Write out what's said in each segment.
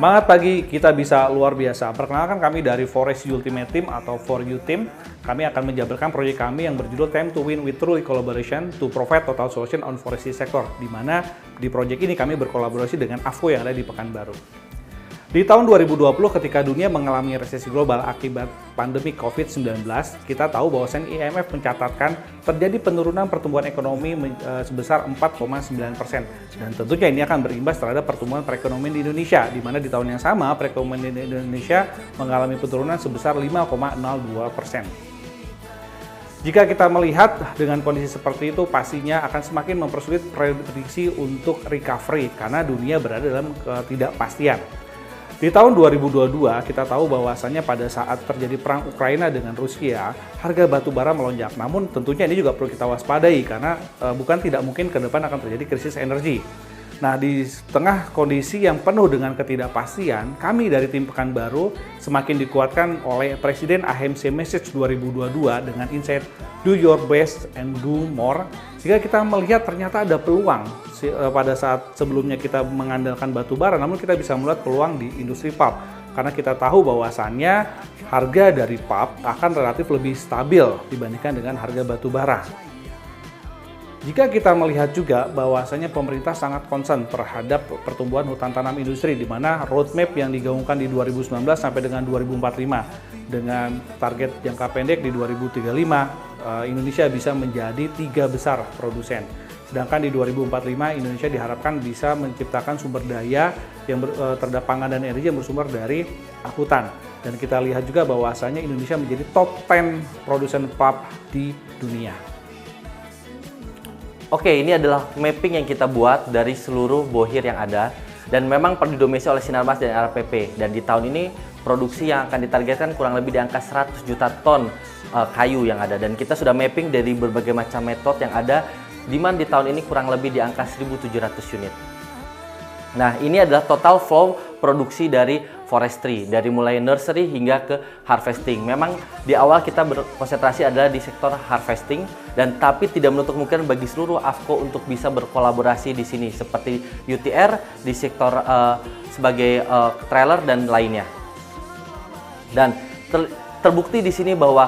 Semangat pagi, kita bisa luar biasa. Perkenalkan kami dari Forest Ultimate Team atau For You Team. Kami akan menjabarkan proyek kami yang berjudul Time to Win with Truly Collaboration to Provide Total Solution on Forestry Sector, di mana di proyek ini kami berkolaborasi dengan AFCO yang ada di Pekanbaru. Di tahun 2020 ketika dunia mengalami resesi global akibat pandemi COVID-19, kita tahu bahwasan IMF mencatatkan terjadi penurunan pertumbuhan ekonomi sebesar 4,9%. Dan tentunya ini akan berimbas terhadap pertumbuhan perekonomian di Indonesia, di mana di tahun yang sama perekonomian di Indonesia mengalami penurunan sebesar 5,02%. Jika kita melihat dengan kondisi seperti itu, pastinya akan semakin mempersulit prediksi untuk recovery karena dunia berada dalam ketidakpastian. Di tahun 2022, kita tahu bahwasannya pada saat terjadi perang Ukraina dengan Rusia, harga batu bara melonjak. Namun tentunya ini juga perlu kita waspadai karena bukan tidak mungkin ke depan akan terjadi krisis energi. Nah, di tengah kondisi yang penuh dengan ketidakpastian, kami dari tim Pekanbaru semakin dikuatkan oleh Presiden AHMC Message 2022 dengan insight Do Your Best and Do More. Jika kita melihat ternyata ada peluang pada saat sebelumnya kita mengandalkan batu bara, namun kita bisa melihat peluang di industri pulp. Karena kita tahu bahwasannya harga dari pulp akan relatif lebih stabil dibandingkan dengan harga batu bara. Jika kita melihat juga bahwasanya pemerintah sangat concern terhadap pertumbuhan hutan tanam industri, di mana roadmap yang digaungkan di 2019 sampai dengan 2045 dengan target jangka pendek di 2035 Indonesia bisa menjadi 3 besar produsen. Sedangkan di 2045 Indonesia diharapkan bisa menciptakan sumber daya yang terhadap pangan dan energi yang bersumber dari hutan. Dan kita lihat juga bahwasanya Indonesia menjadi top 10 produsen pulp di dunia. Oke, ini adalah mapping yang kita buat dari seluruh bohir yang ada dan memang didominasi oleh Sinarmas dan RPP. Dan di tahun ini produksi yang akan ditargetkan kurang lebih di angka 100 juta ton kayu yang ada. Dan kita sudah mapping dari berbagai macam metode yang ada, di mana di tahun ini kurang lebih di angka 1.700 unit. Nah, ini adalah total flow produksi dari forestry, dari mulai nursery hingga ke harvesting. Memang di awal kita berkonsentrasi adalah di sektor harvesting, dan tapi tidak menutup kemungkinan bagi seluruh AFCO untuk bisa berkolaborasi di sini, seperti UTR di sektor sebagai trailer dan lainnya. Dan terbukti di sini bahwa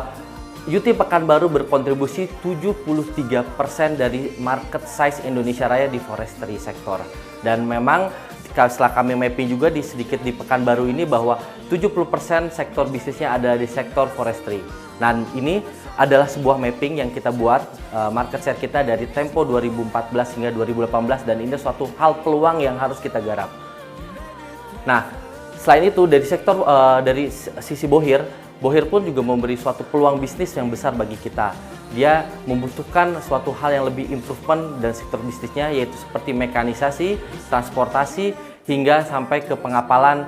UT Pekanbaru berkontribusi 73% dari market size Indonesia Raya di forestry sektor. Dan memang setelah kami mapping juga sedikit di Pekanbaru ini bahwa 70% sektor bisnisnya ada di sektor forestry. Nah, ini adalah sebuah mapping yang kita buat market share kita dari tempo 2014 hingga 2018, dan ini suatu hal peluang yang harus kita garap. Nah, selain itu dari sektor dari sisi bohir pun juga memberi suatu peluang bisnis yang besar bagi kita. Dia membutuhkan suatu hal yang lebih improvement dan sektor bisnisnya, yaitu seperti mekanisasi, transportasi, hingga sampai ke pengapalan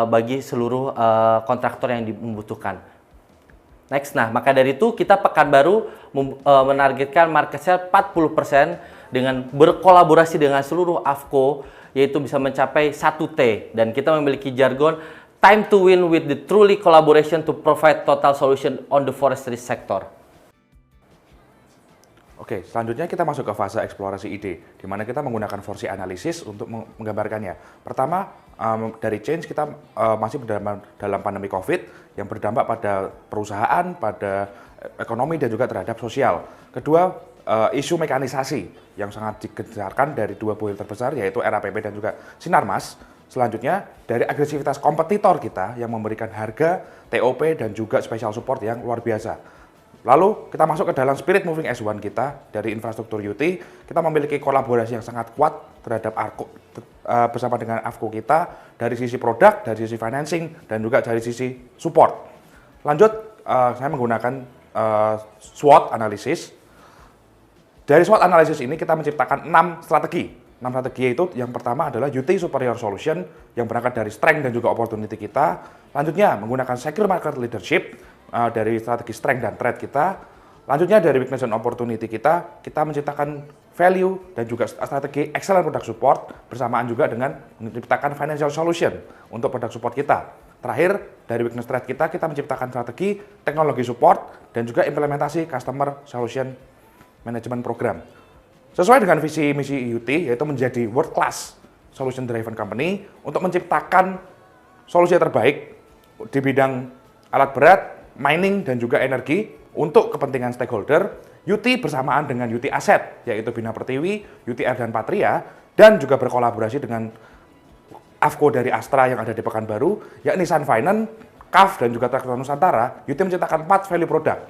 bagi seluruh kontraktor yang membutuhkan. Next, nah maka dari itu kita Pekanbaru menargetkan market share 40% dengan berkolaborasi dengan seluruh AFCO, yaitu bisa mencapai 1T, dan kita memiliki jargon Time to Win with the Truly Collaboration to Provide Total Solution on the Forestry Sector. Oke, selanjutnya kita masuk ke fase eksplorasi ide, di mana kita menggunakan 4C analisis untuk menggambarkannya. Pertama, dari change kita masih dalam pandemi COVID yang berdampak pada perusahaan, pada ekonomi, dan juga terhadap sosial. Kedua, isu mekanisasi yang sangat digencarkan dari dua bohir terbesar, yaitu RAPP dan juga Sinarmas. Selanjutnya, dari agresivitas kompetitor kita yang memberikan harga, TOP, dan juga special support yang luar biasa. Lalu, kita masuk ke dalam spirit moving S1 kita dari infrastruktur UT. Kita memiliki kolaborasi yang sangat kuat terhadap bersama dengan AFCO kita dari sisi produk, dari sisi financing, dan juga dari sisi support. Lanjut, saya menggunakan SWOT analisis. Dari SWOT analisis ini kita menciptakan 6 strategi. 6 strategi itu yang pertama adalah UT Superior Solution yang berangkat dari strength dan juga opportunity kita. Lanjutnya menggunakan secure market leadership dari strategi strength dan threat kita. Lanjutnya dari weakness dan opportunity kita menciptakan value dan juga strategi excellent product support bersamaan juga dengan menciptakan financial solution untuk product support kita. Terakhir, dari weakness threat kita menciptakan strategi teknologi support dan juga implementasi customer solution management program. Sesuai dengan visi misi UT, yaitu menjadi world class solution driven company untuk menciptakan solusi terbaik di bidang alat berat, mining, dan juga energi untuk kepentingan stakeholder, UT bersamaan dengan UT Asset, yaitu Bina Pertiwi, UTR dan Patria, dan juga berkolaborasi dengan AFCO dari Astra yang ada di Pekanbaru, yakni Sun Finance, CAF, dan juga Traktor Nusantara. UT menciptakan 4 value product.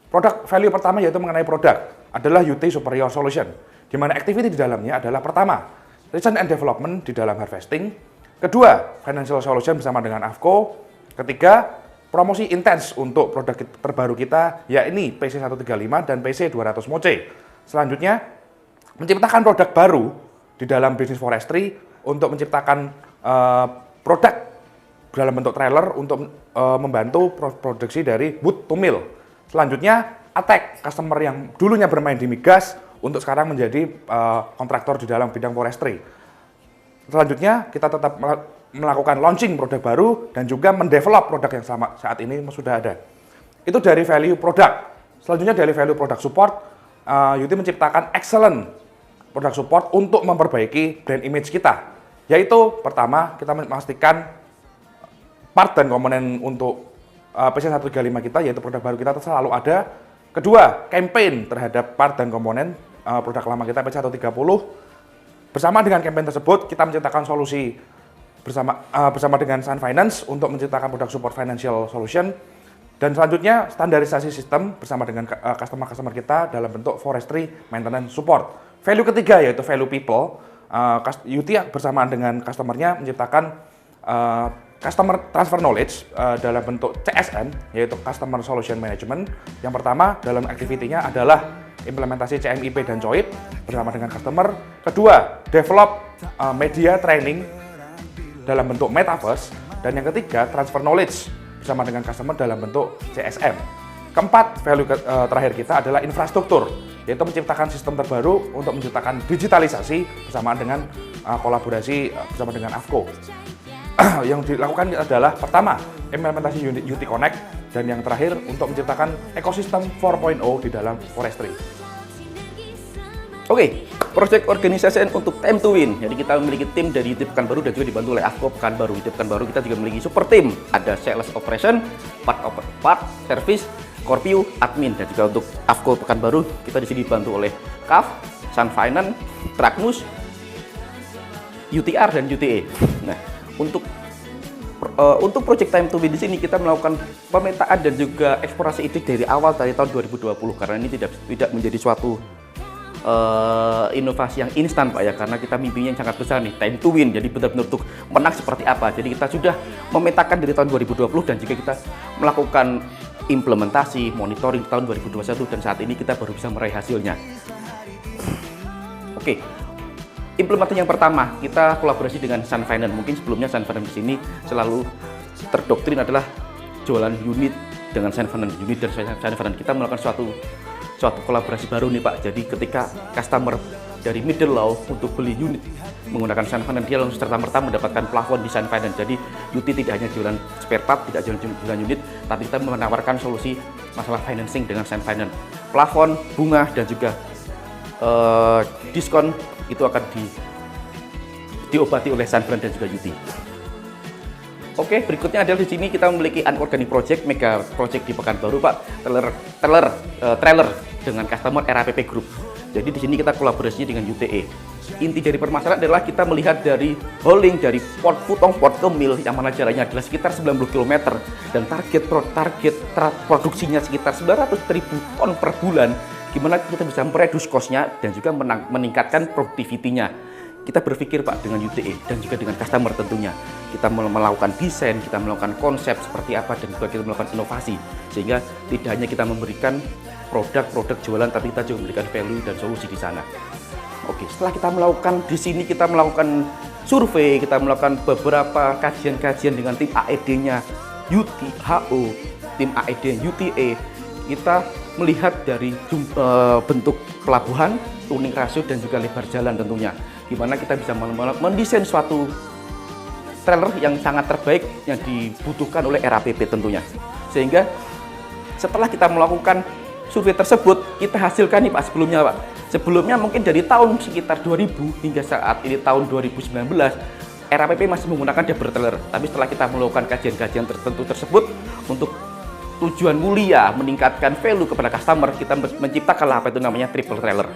Produk value pertama yaitu mengenai produk adalah UT Superior Solution, di mana activity di dalamnya adalah pertama, research and development di dalam harvesting, kedua, financial solution bersama dengan AFCO, ketiga, promosi intens untuk produk terbaru kita, yakni PC135 dan PC200 Moce. Selanjutnya, menciptakan produk baru di dalam bisnis forestry untuk menciptakan produk dalam bentuk trailer untuk membantu produksi dari wood to mill. Selanjutnya, attack customer yang dulunya bermain di migas untuk sekarang menjadi kontraktor di dalam bidang forestry. Selanjutnya, kita tetap melakukan launching produk baru dan juga mendevelop produk yang sama saat ini sudah ada. Itu dari value product. Selanjutnya dari value product support, UT menciptakan excellent product support untuk memperbaiki brand image kita. Yaitu pertama, kita memastikan part dan komponen untuk PC135 kita, yaitu produk baru kita selalu ada. Kedua, campaign terhadap part dan komponen produk lama kita PC130. Bersama dengan campaign tersebut, kita menciptakan solusi bersama dengan Sun Finance untuk menciptakan produk support financial solution. Dan selanjutnya, standarisasi sistem bersama dengan customer-customer kita dalam bentuk forestry maintenance support. Value ketiga yaitu value people. UT bersamaan dengan customer-nya menciptakan customer transfer knowledge dalam bentuk CSM, yaitu Customer Solution Management. Yang pertama dalam activity-nya adalah implementasi CMIP dan COIP bersama dengan customer. Kedua, develop media training dalam bentuk metaverse. Dan yang ketiga, transfer knowledge bersama dengan customer dalam bentuk CSM. Keempat, value terakhir kita adalah infrastruktur, yaitu menciptakan sistem terbaru untuk menciptakan digitalisasi bersamaan dengan kolaborasi bersama dengan AFCO. Yang dilakukan adalah pertama, implementasi UT Connect, dan yang terakhir untuk menciptakan ekosistem 4.0 di dalam forestry. Oke, project organization untuk Time to Win. Jadi kita memiliki tim dari UT Pekanbaru dan juga dibantu oleh AFCO Pekanbaru. UT Pekanbaru kita juga memiliki super tim. Ada sales operation, part, service, Scorpio, admin, dan juga untuk AFCO Pekanbaru kita di sini dibantu oleh CAF, Sun Finance, Trackmus, UTR, dan UTE. Nah, untuk project Time to Win di sini kita melakukan pemetaan dan juga eksplorasi ide dari awal dari tahun 2020 karena ini tidak menjadi suatu inovasi yang instan Pak ya, karena kita mimpinya yang sangat besar nih, Time to Win, jadi benar-benar untuk menang seperti apa. Jadi kita sudah memetakan dari tahun 2020 dan juga kita melakukan implementasi, monitoring tahun 2021 dan saat ini kita baru bisa meraih hasilnya. Oke. Implementasi yang pertama, kita kolaborasi dengan Sun Finance. Mungkin sebelumnya Sun Finance di sini selalu terdoktrin adalah jualan unit dengan Sun Finance. Unit dan Sun Finance kita melakukan suatu kolaborasi baru nih Pak. Jadi ketika customer dari middle low untuk beli unit menggunakan Sun Finance, dia langsung serta-merta mendapatkan plafon di Sun Finance. Jadi UT tidak hanya jualan spare part, tidak jualan unit, tapi kita menawarkan solusi masalah financing dengan Sun Finance. Plafon, bunga, dan juga diskon itu akan diobati oleh Sun Finance dan juga UT. Oke, berikutnya adalah di sini kita memiliki unorganic project, mega project di Pekanbaru Pak, trailer dengan customer RAPP Group. Jadi di sini kita kolaborasinya dengan UTE. Inti dari permasalahan adalah kita melihat dari hauling dari port Putong port ke mill yang mana jaraknya adalah sekitar 90 km dan target produksinya sekitar 900.000 ton per bulan. Gimana kita bisa mereduce cost-nya dan juga meningkatkan produktivitinya. Kita berpikir Pak dengan UTE dan juga dengan customer tentunya. Kita melakukan desain, kita melakukan konsep seperti apa dan juga kita melakukan inovasi. Sehingga tidak hanya kita memberikan produk jualan, tapi kita juga memberikan value dan solusi di sana. Oke, setelah kita melakukan di sini, kita melakukan survei, kita melakukan beberapa kajian-kajian dengan tim AED-nya UTHO, tim AED UTE. Kita melihat dari bentuk pelabuhan, tuning rasio, dan juga lebar jalan tentunya. Gimana kita bisa mendesain suatu trailer yang sangat terbaik yang dibutuhkan oleh RAPP tentunya. Sehingga setelah kita melakukan survei tersebut, kita hasilkan nih Pak sebelumnya Pak. Sebelumnya mungkin dari tahun sekitar 2000 hingga saat ini tahun 2019, RAPP masih menggunakan double trailer, tapi setelah kita melakukan kajian-kajian tertentu tersebut untuk tujuan mulia meningkatkan value kepada customer, kita menciptakan apa itu namanya triple trailer.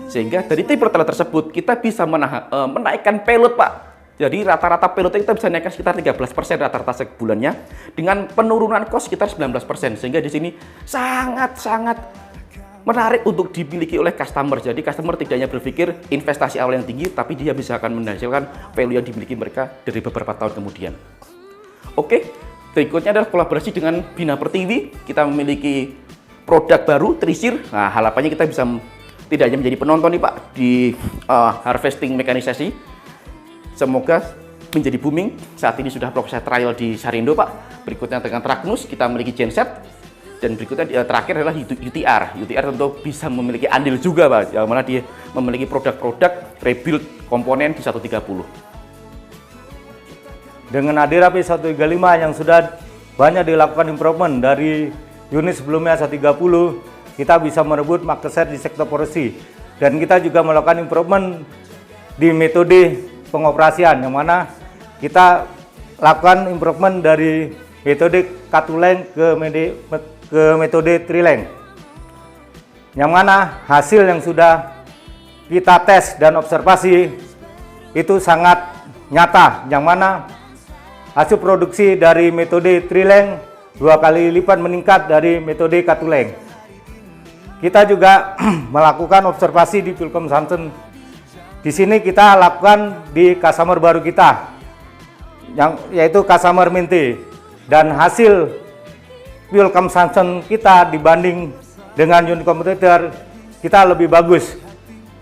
Sehingga dari triple trailer tersebut kita bisa menaikkan payload, Pak. Jadi rata-rata payload kita bisa naikkan sekitar 13% rata-rata sebulannya dengan penurunan cost sekitar 19%. Sehingga di sini sangat-sangat menarik untuk dimiliki oleh customer. Jadi customer tidak hanya berpikir investasi awal yang tinggi, tapi dia bisa akan menghasilkan value yang dimiliki mereka dari beberapa tahun kemudian. Oke, berikutnya adalah kolaborasi dengan Bina Pertiwi. Kita memiliki produk baru, Trisir. Nah, harapannya kita bisa tidak hanya menjadi penonton nih Pak di harvesting mekanisasi. Semoga menjadi booming. Saat ini sudah proses trial di Sarindo Pak. Berikutnya dengan Tragnus kita memiliki genset. Dan berikutnya terakhir adalah UTR. UTR tentu bisa memiliki andil juga Pak, yang mana dia memiliki produk-produk rebuild komponen di 130. Dengan hadirnya P135 yang sudah banyak dilakukan improvement dari unit sebelumnya 130, kita bisa merebut market share di sektor forestry. Dan kita juga melakukan improvement di metode pengoperasian, yang mana kita lakukan improvement dari metode Cut-to-Length ke metode Tri-Length, yang mana hasil yang sudah kita tes dan observasi itu sangat nyata, yang mana hasil produksi dari metode Tri-Length 2 kali lipat meningkat dari metode Cut-to-Length. Kita juga melakukan observasi di fuel consumption. Di sini kita lakukan di customer baru kita, yaitu customer Minty, dan hasil fuel consumption kita dibanding dengan unit kompetitor kita lebih bagus,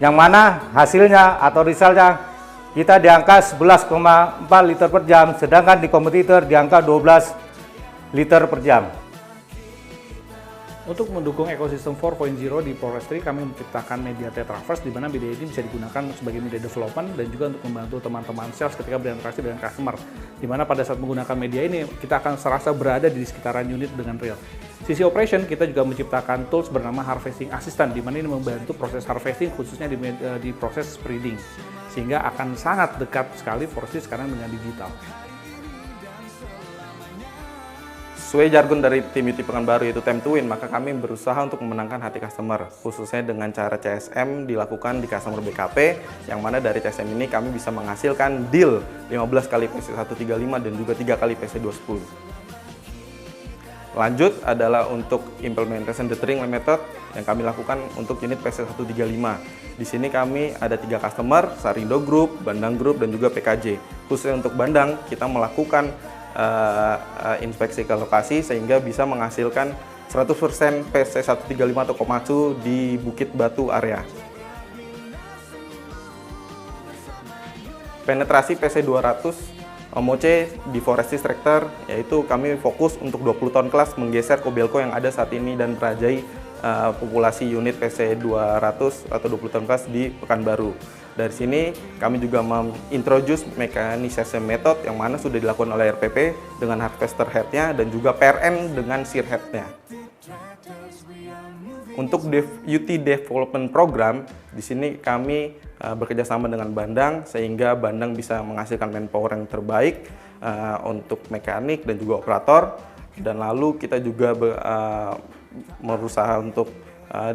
yang mana hasilnya atau resultnya kita di angka 11,4 liter per jam, sedangkan di kompetitor di angka 12 liter per jam. Untuk mendukung ekosistem 4.0 di forestry, kami menciptakan media Tetraverse, di mana media ini bisa digunakan sebagai media development dan juga untuk membantu teman-teman sales ketika berinteraksi dengan customer. Di mana pada saat menggunakan media ini, kita akan serasa berada di sekitaran unit dengan real. Sisi operation, kita juga menciptakan tools bernama Harvesting Assistant, di mana ini membantu proses harvesting khususnya di proses spreading, sehingga akan sangat dekat sekali forestry sekarang dengan digital. Sesuai jargon dari tim UT Pekanbaru yaitu Time to Win, maka kami berusaha untuk memenangkan hati customer, khususnya dengan cara CSM dilakukan di customer BKP, yang mana dari CSM ini kami bisa menghasilkan deal 15 kali PC135 dan juga 3 kali PC210. Lanjut adalah untuk implementation deterring method yang kami lakukan untuk unit PC135. Di sini kami ada 3 customer, Sarindo Group, Bandang Group, dan juga PKJ. Khususnya untuk Bandang, kita melakukan inspeksi ke lokasi sehingga bisa menghasilkan 100% PC135 atau Komatsu di Bukit Batu area. Penetrasi PC200 Omoce di forestry sector, yaitu kami fokus untuk 20 ton kelas menggeser Kobelco yang ada saat ini dan merajai populasi unit PC200 atau 20 ton kelas di Pekanbaru. Dari sini kami juga mengintroduce mekanisasi method yang mana sudah dilakukan oleh RPP dengan harvester head-nya dan juga PRN dengan shear head-nya. Untuk UT Development Program, di sini kami bekerjasama dengan Bandang sehingga Bandang bisa menghasilkan manpower yang terbaik untuk mekanik dan juga operator. Dan lalu kita juga berusaha untuk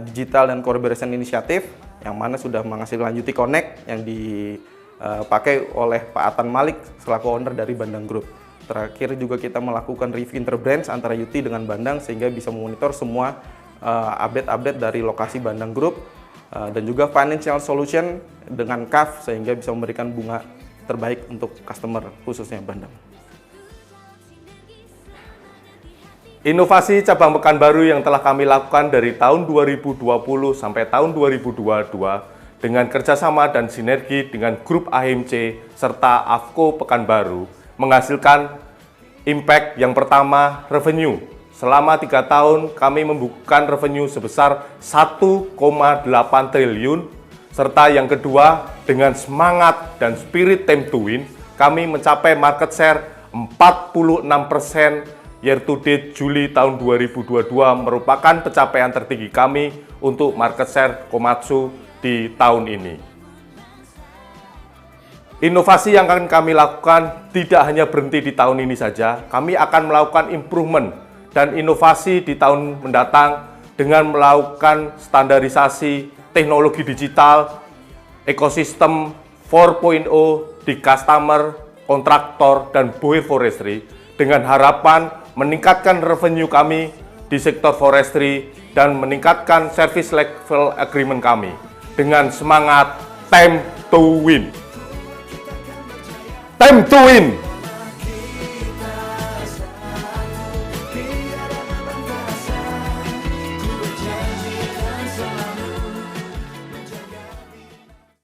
digital dan collaboration inisiatif yang mana sudah menghasilkan UT Connect yang dipakai oleh Pak Atan Malik selaku owner dari Bandang Group. Terakhir juga kita melakukan review interbranch antara UT dengan Bandang sehingga bisa memonitor semua update-update dari lokasi Bandang Group dan juga financial solution dengan CAF sehingga bisa memberikan bunga terbaik untuk customer khususnya Bandang. Inovasi cabang Pekanbaru yang telah kami lakukan dari tahun 2020 sampai tahun 2022 dengan kerjasama dan sinergi dengan grup AMC serta AFCO Pekanbaru menghasilkan impact yang pertama, revenue. Selama 3 tahun kami membukukan revenue sebesar 1,8 triliun serta yang kedua dengan semangat dan spirit Time to Win kami mencapai market share 46% year to date Juli tahun 2022 merupakan pencapaian tertinggi kami untuk market share Komatsu di tahun ini. Inovasi yang akan kami lakukan tidak hanya berhenti di tahun ini saja, kami akan melakukan improvement dan inovasi di tahun mendatang dengan melakukan standarisasi teknologi digital, ekosistem 4.0 di customer, kontraktor, dan Boe Forestry dengan harapan meningkatkan revenue kami di sektor forestry dan meningkatkan service level agreement kami dengan semangat Time to Win. Time to Win!